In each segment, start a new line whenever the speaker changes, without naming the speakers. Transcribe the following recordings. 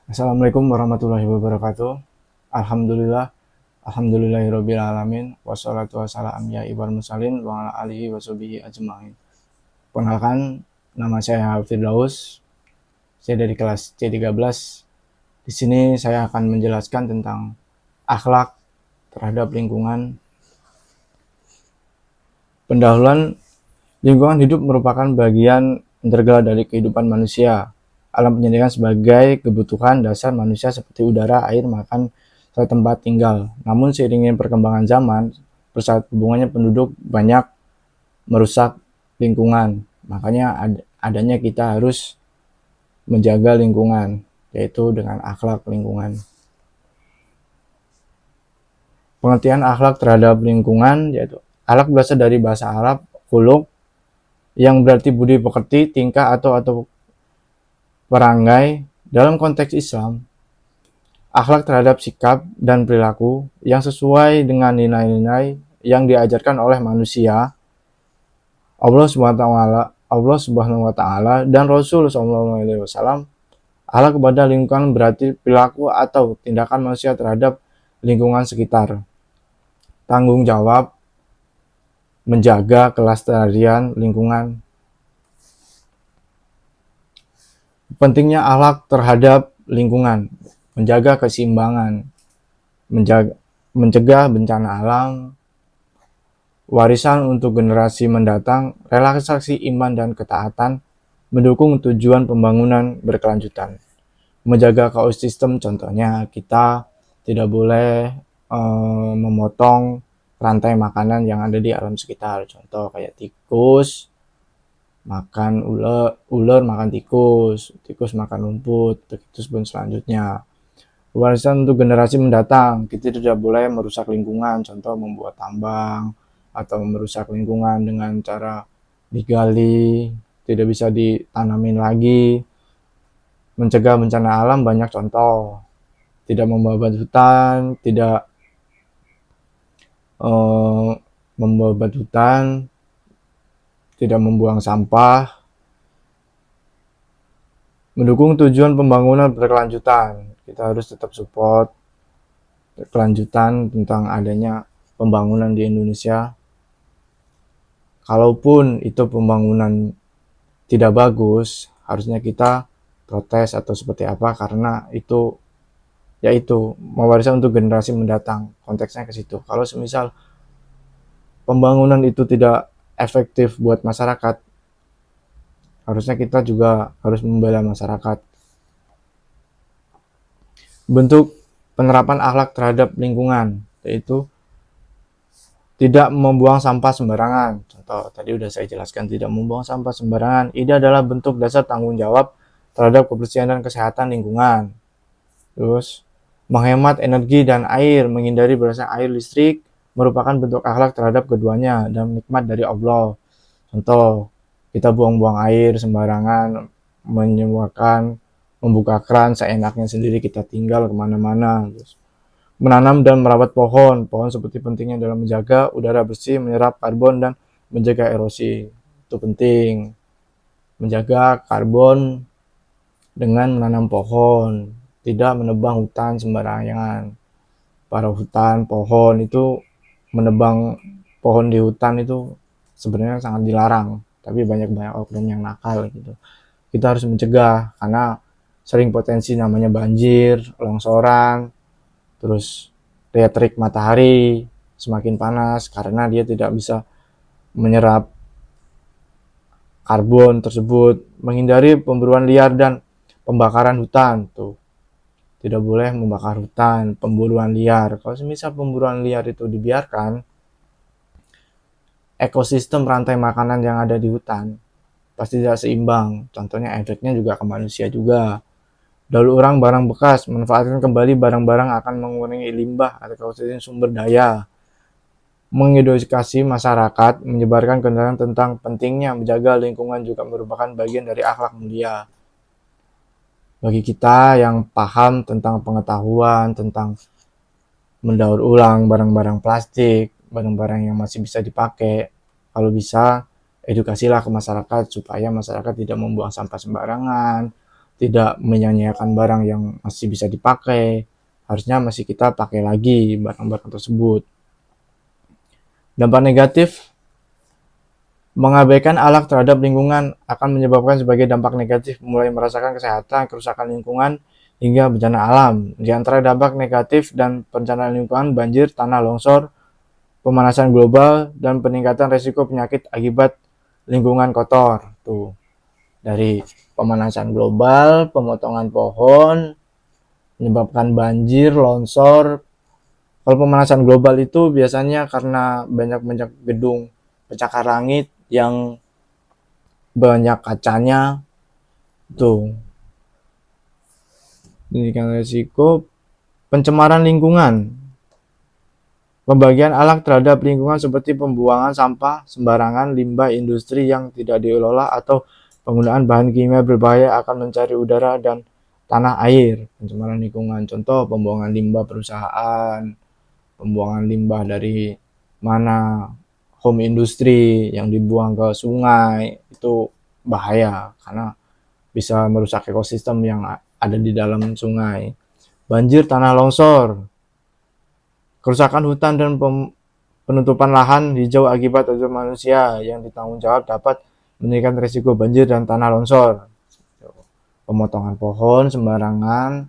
Assalamualaikum warahmatullahi wabarakatuh. Alhamdulillah, alhamdulillahirabbil alamin. Wassalatu wassalamu ya ibal mursalin wa ala alihi washabihi ajmain. Perkenalkan, nama saya Firdaus. Saya dari kelas C13. Di sini saya akan menjelaskan tentang akhlak terhadap lingkungan. Pendahuluan, lingkungan hidup merupakan bagian integral dari kehidupan manusia. Alam penyediaan sebagai kebutuhan dasar manusia seperti udara, air, makan, serta tempat tinggal. Namun seiringnya perkembangan zaman, persaat hubungannya penduduk banyak merusak lingkungan. Makanya adanya kita harus menjaga lingkungan, yaitu dengan akhlak lingkungan. Pengertian akhlak terhadap lingkungan yaitu akhlak berasal dari bahasa Arab khuluq yang berarti budi pekerti, tingkah atau perangai. Dalam konteks Islam, akhlak terhadap sikap dan perilaku yang sesuai dengan nilai-nilai yang diajarkan oleh manusia, Allah Subhanahu wa taala dan Rasul sallallahu alaihi wasallam. Akhlak kepada lingkungan berarti perilaku atau tindakan manusia terhadap lingkungan sekitar. Tanggung jawab menjaga kelestarian lingkungan. Pentingnya akhlak terhadap lingkungan, menjaga keseimbangan, mencegah bencana alam, warisan untuk generasi mendatang, relaksasi iman dan ketaatan, mendukung tujuan pembangunan berkelanjutan, menjaga ekosistem. Contohnya kita tidak boleh memotong rantai makanan yang ada di alam sekitar. Contoh kayak tikus makan ular makan tikus, tikus makan rumput, terus pun selanjutnya. Warisan untuk generasi mendatang, kita tidak boleh merusak lingkungan, contoh membuat tambang atau merusak lingkungan dengan cara digali, tidak bisa ditanamin lagi. Mencegah bencana alam banyak contoh, tidak membabat hutan, tidak membabat hutan, tidak membuang sampah, mendukung tujuan pembangunan berkelanjutan. Kita harus tetap support kelanjutan tentang adanya pembangunan di Indonesia. Kalaupun itu pembangunan tidak bagus, harusnya kita protes atau seperti apa, karena itu yaitu mewariskan untuk generasi mendatang. Konteksnya ke situ. Kalau semisal pembangunan itu tidak efektif buat masyarakat, harusnya kita juga harus membela masyarakat. Bentuk penerapan akhlak terhadap lingkungan, yaitu tidak membuang sampah sembarangan. Contoh, tadi udah saya jelaskan, tidak membuang sampah sembarangan. Ini adalah bentuk dasar tanggung jawab terhadap kebersihan dan kesehatan lingkungan. Terus, menghemat energi dan air, menghindari berasnya air listrik, merupakan bentuk akhlak terhadap keduanya dan nikmat dari Allah. Contoh, kita buang-buang air sembarangan, menyewakan, membuka keran seenaknya sendiri, kita tinggal kemana-mana. Menanam dan merawat pohon seperti pentingnya dalam menjaga udara bersih, menyerap karbon, dan menjaga erosi. Itu penting, menjaga karbon dengan menanam pohon, tidak menebang hutan sembarangan. Para hutan, pohon itu, menebang pohon di hutan itu sebenarnya sangat dilarang, tapi banyak oknum yang nakal gitu. Kita harus mencegah karena sering potensi namanya banjir, longsoran, terus daya terik matahari semakin panas karena dia tidak bisa menyerap karbon tersebut. Menghindari pemburuan liar dan pembakaran hutan, tuh tidak boleh membakar hutan, pemburuan liar. Kalau misal pemburuan liar itu dibiarkan, ekosistem rantai makanan yang ada di hutan pasti tidak seimbang. Contohnya efeknya juga ke manusia juga. Daur ulang barang bekas, manfaatkan kembali barang-barang akan mengurangi limbah atau sumber daya. Mengedukasi masyarakat, menyebarkan kesadaran tentang pentingnya menjaga lingkungan juga merupakan bagian dari akhlak mulia. Bagi kita yang paham tentang pengetahuan, tentang mendaur ulang barang-barang plastik, barang-barang yang masih bisa dipakai, kalau bisa edukasilah ke masyarakat supaya masyarakat tidak membuang sampah sembarangan, tidak menyanyiakan barang yang masih bisa dipakai, harusnya masih kita pakai lagi barang-barang tersebut. Dampak negatif, mengabaikan akhlak terhadap lingkungan akan menyebabkan sebagai dampak negatif mulai merasakan kesehatan, kerusakan lingkungan, hingga bencana alam. Di antara dampak negatif dan perencanaan lingkungan, banjir, tanah longsor, pemanasan global, dan peningkatan risiko penyakit akibat lingkungan kotor. Tuh, dari pemanasan global, pemotongan pohon, menyebabkan banjir, longsor. Kalau pemanasan global itu biasanya karena banyak gedung pencakar langit yang banyak kacanya. Tuh, pendidikan risiko pencemaran lingkungan. Pembagian alat terhadap lingkungan seperti pembuangan sampah sembarangan, limbah industri yang tidak diolah, atau penggunaan bahan kimia berbahaya akan mencari udara dan tanah air. Pencemaran lingkungan, contoh pembuangan limbah perusahaan, pembuangan limbah dari mana home industri yang dibuang ke sungai, itu bahaya karena bisa merusak ekosistem yang ada di dalam sungai. Banjir, tanah longsor, kerusakan hutan dan penutupan lahan hijau akibat unsur manusia yang ditanggung jawab dapat meningkatkan risiko banjir dan tanah longsor. Pemotongan pohon sembarangan,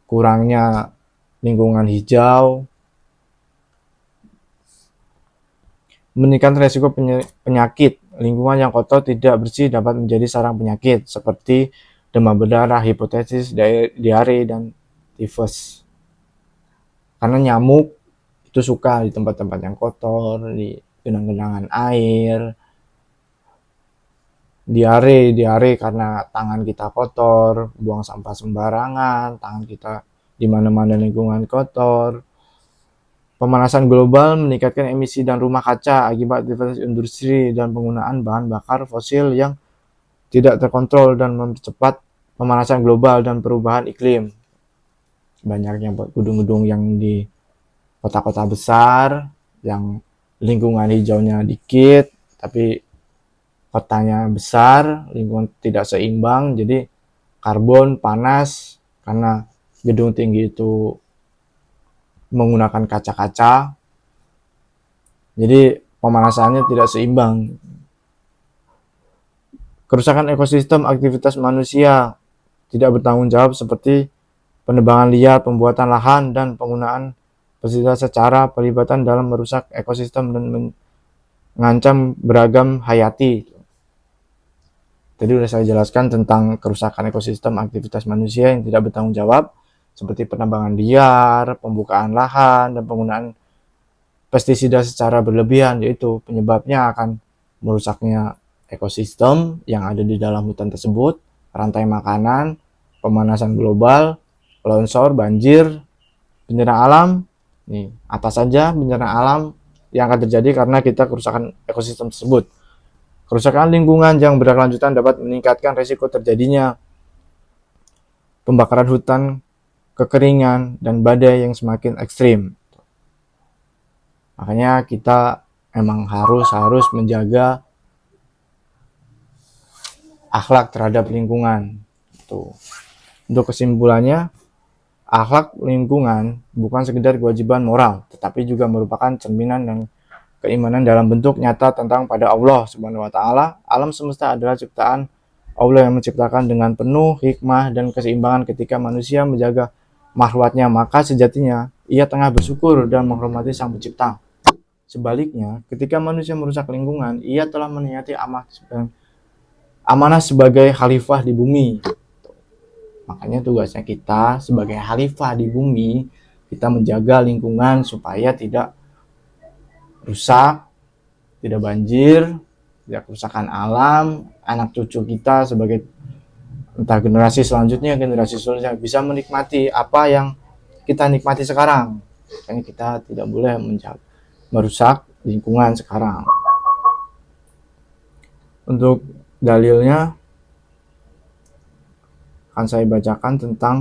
kurangnya lingkungan hijau, meningkatkan risiko penyakit. Lingkungan yang kotor tidak bersih dapat menjadi sarang penyakit seperti demam berdarah, hepatitis, diare, dan tifus. Karena nyamuk itu suka di tempat-tempat yang kotor, di genang-genangan air. Diare karena tangan kita kotor, buang sampah sembarangan, tangan kita di mana-mana lingkungan kotor. Pemanasan global meningkatkan emisi dan rumah kaca akibat aktivitas industri dan penggunaan bahan bakar fosil yang tidak terkontrol dan mempercepat pemanasan global dan perubahan iklim. Banyaknya gedung-gedung yang di kota-kota besar yang lingkungan hijaunya dikit, tapi kotanya besar, lingkungan tidak seimbang, jadi karbon panas karena gedung tinggi itu menggunakan kaca-kaca, jadi pemanasannya tidak seimbang. Kerusakan ekosistem aktivitas manusia tidak bertanggung jawab seperti penebangan liar, pembuatan lahan, dan penggunaan pestisida secara pelibatan dalam merusak ekosistem dan mengancam beragam hayati. Tadi sudah saya jelaskan tentang kerusakan ekosistem aktivitas manusia yang tidak bertanggung jawab, seperti penambangan liar, pembukaan lahan, dan penggunaan pestisida secara berlebihan, yaitu penyebabnya akan merusaknya ekosistem yang ada di dalam hutan tersebut, rantai makanan, pemanasan global, longsor, banjir, bencana alam. Nih, atas saja bencana alam yang akan terjadi karena kita kerusakan ekosistem tersebut. Kerusakan lingkungan yang berkelanjutan dapat meningkatkan risiko terjadinya pembakaran hutan, kekeringan, dan badai yang semakin ekstrim. Makanya kita emang harus menjaga akhlak terhadap lingkungan. Tuh. Untuk kesimpulannya, akhlak lingkungan bukan sekedar kewajiban moral, tetapi juga merupakan cerminan dan keimanan dalam bentuk nyata tentang pada Allah Subhanahu wa taala. Alam semesta adalah ciptaan Allah yang menciptakan dengan penuh hikmah dan keseimbangan. Ketika manusia menjaga makhluknya, maka sejatinya ia tengah bersyukur dan menghormati Sang Pencipta. Sebaliknya, ketika manusia merusak lingkungan, ia telah meniati amanah sebagai khalifah di bumi. Makanya tugasnya kita sebagai khalifah di bumi, kita menjaga lingkungan supaya tidak rusak, tidak banjir, tidak kerusakan alam, anak cucu kita sebagai entah generasi selanjutnya bisa menikmati apa yang kita nikmati sekarang. Makanya kita tidak boleh merusak lingkungan sekarang. Untuk dalilnya akan saya bacakan tentang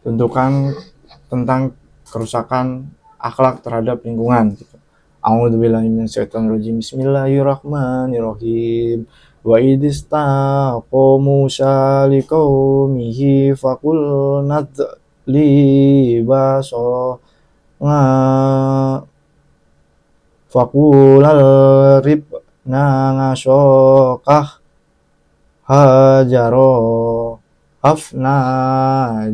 tentukan tentang kerusakan akhlak terhadap lingkungan. A'udzubillahi minasyaitonirrajim. Bismillahirrahmanirrahim. Wa idistaqamu liqaumihi faqul libaso faqulal ribna ngasokah hajaro afna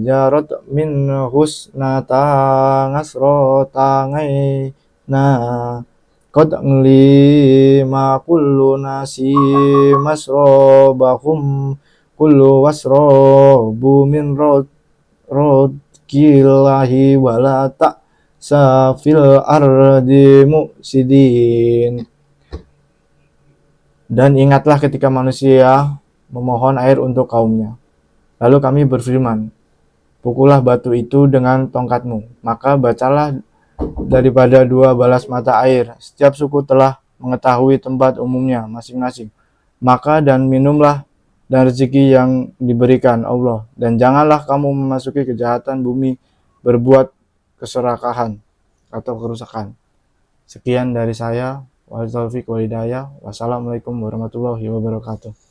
jarot min husnata ngasrota ngaina qad lima kullu nasi masrobahum kullu wasrobu min rodkillahi wala safil ardi mu'sidin. Dan ingatlah ketika manusia memohon air untuk kaumnya. Lalu kami berfirman, pukullah batu itu dengan tongkatmu, maka bacalah daripada 2 balas mata air. Setiap suku telah mengetahui tempat umumnya masing-masing. Maka dan minumlah dan rezeki yang diberikan Allah. Dan janganlah kamu memasuki kejahatan bumi berbuat keserakahan atau kerusakan. Sekian dari saya. Wassalamualaikum warahmatullahi wabarakatuh.